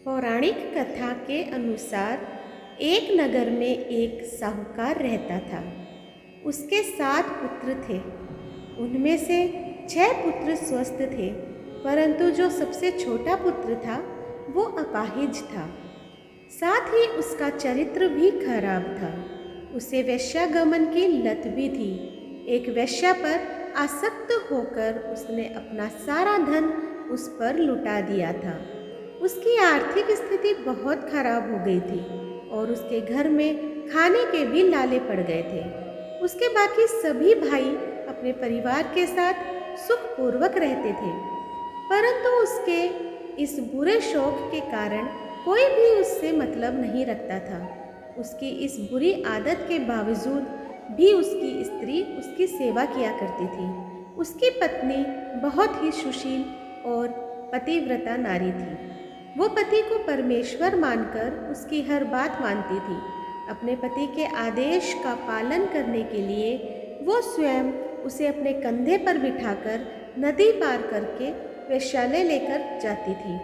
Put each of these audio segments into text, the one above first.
पौराणिक कथा के अनुसार एक नगर में एक साहूकार रहता था। उसके 7 पुत्र थे। उनमें से 6 पुत्र स्वस्थ थे, परंतु जो सबसे छोटा पुत्र था वो अपाहिज था। साथ ही उसका चरित्र भी खराब था। उसे वेश्यागमन की लत भी थी। एक वेश्या पर आसक्त होकर उसने अपना सारा धन उस पर लुटा दिया था। उसकी आर्थिक स्थिति बहुत खराब हो गई थी और उसके घर में खाने के भी लाले पड़ गए थे। उसके बाकी सभी भाई अपने परिवार के साथ सुखपूर्वक रहते थे, परंतु उसके इस बुरे शौक के कारण कोई भी उससे मतलब नहीं रखता था। उसकी इस बुरी आदत के बावजूद भी उसकी स्त्री उसकी सेवा किया करती थी। उसकी पत्नी बहुत ही सुशील और पतिव्रता नारी थी। वो पति को परमेश्वर मानकर उसकी हर बात मानती थी। अपने पति के आदेश का पालन करने के लिए वो स्वयं उसे अपने कंधे पर बिठाकर नदी पार करके वेश्यालय लेकर जाती थी।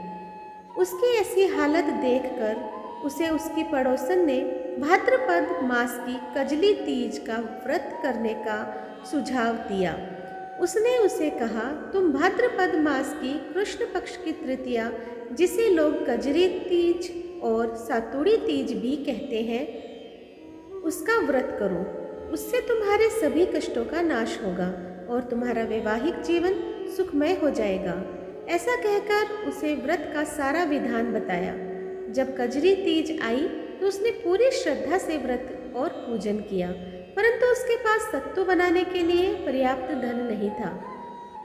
उसकी ऐसी हालत देखकर उसे उसकी पड़ोसन ने भाद्रपद मास की कजली तीज का व्रत करने का सुझाव दिया। उसने उसे कहा, तुम भाद्रपद मास की कृष्ण पक्ष की तृतीया, जिसे लोग कजरी तीज और सातुड़ी तीज भी कहते हैं, उसका व्रत करो। उससे तुम्हारे सभी कष्टों का नाश होगा और तुम्हारा वैवाहिक जीवन सुखमय हो जाएगा। ऐसा कहकर उसे व्रत का सारा विधान बताया। जब कजरी तीज आई तो उसने पूरी श्रद्धा से व्रत और पूजन किया, परंतु उसके पास सत्तू बनाने के लिए पर्याप्त धन नहीं था।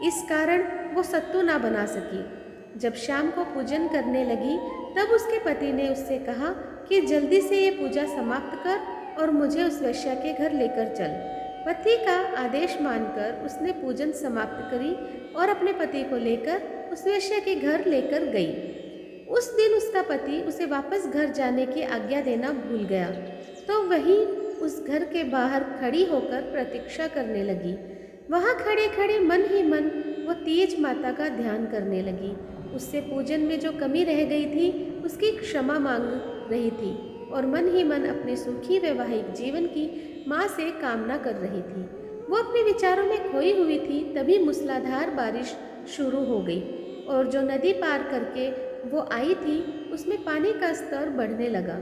इस कारण वो सत्तू ना बना सकी। जब शाम को पूजन करने लगी तब उसके पति ने उससे कहा कि जल्दी से ये पूजा समाप्त कर और मुझे उस वेश्या के घर लेकर चल। पति का आदेश मानकर उसने पूजन समाप्त करी और अपने पति को लेकर उस वेश्या के घर लेकर गई। उस दिन उसका पति उसे वापस घर जाने की आज्ञा देना भूल गया, तो वही उस घर के बाहर खड़ी होकर प्रतीक्षा करने लगी। वहाँ खड़े खड़े मन ही मन वो तीज माता का ध्यान करने लगी। उससे पूजन में जो कमी रह गई थी उसकी क्षमा मांग रही थी और मन ही मन अपने सुखी वैवाहिक जीवन की माँ से कामना कर रही थी। वो अपने विचारों में खोई हुई थी। तभी मूसलाधार बारिश शुरू हो गई और जो नदी पार करके वो आई थी उसमें पानी का स्तर बढ़ने लगा।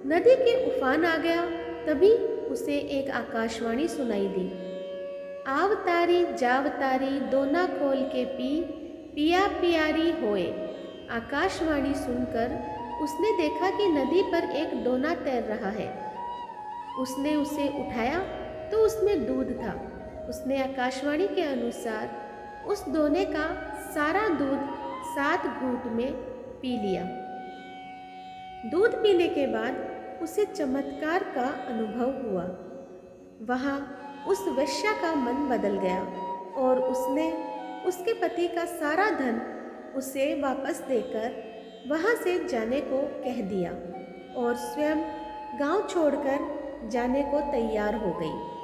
नदी के उफान आ गया। तभी उसे एक आकाशवाणी सुनाई दी, आवतारी जावतारी दोना खोल के पी, पिया पियारी होए। आकाशवाणी सुनकर उसने देखा कि नदी पर एक डोना तैर रहा है। उसने उसे उठाया तो उसमें दूध था। उसने आकाशवाणी के अनुसार उस दोने का सारा दूध 7 घूंट में पी लिया। दूध पीने के बाद उसे चमत्कार का अनुभव हुआ। वहाँ उस वेश्या का मन बदल गया और उसने उसके पति का सारा धन उसे वापस देकर वहाँ से जाने को कह दिया और स्वयं गांव छोड़कर जाने को तैयार हो गई।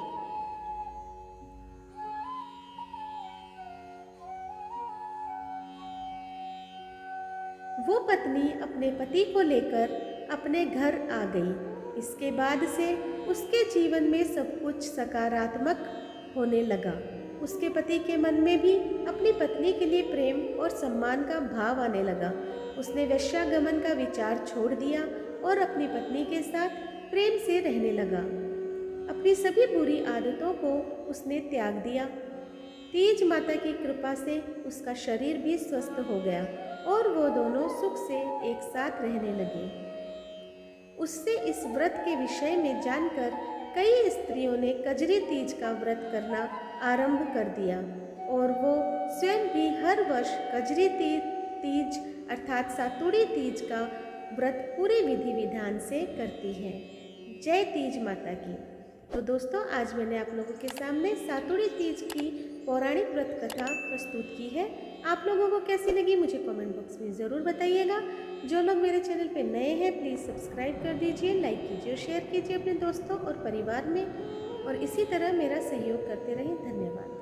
वो पत्नी अपने पति को लेकर अपने घर आ गई। इसके बाद से उसके जीवन में सब कुछ सकारात्मक होने लगा। उसके पति के मन में भी अपनी पत्नी के लिए प्रेम और सम्मान का भाव आने लगा। उसने वेश्यागमन का विचार छोड़ दिया और अपनी पत्नी के साथ प्रेम से रहने लगा। अपनी सभी बुरी आदतों को उसने त्याग दिया। तीज माता की कृपा से उसका शरीर भी स्वस्थ हो गया और वो दोनों सुख से एक साथ रहने लगे। उससे इस व्रत के विषय में जानकर कई स्त्रियों ने कजरी तीज का व्रत करना आरंभ कर दिया और वो स्वयं भी हर वर्ष कजरी तीज अर्थात सातुड़ी तीज का व्रत पूरे विधि विधान से करती है। जय तीज माता की। तो दोस्तों, आज मैंने आप लोगों के सामने सातुड़ी तीज की पौराणिक व्रत कथा प्रस्तुत की है। आप लोगों को कैसी लगी मुझे कमेंट बॉक्स में ज़रूर बताइएगा। जो लोग मेरे चैनल पे नए हैं प्लीज़ सब्सक्राइब कर दीजिए, लाइक कीजिए और शेयर कीजिए अपने दोस्तों और परिवार में, और इसी तरह मेरा सहयोग करते रहें। धन्यवाद।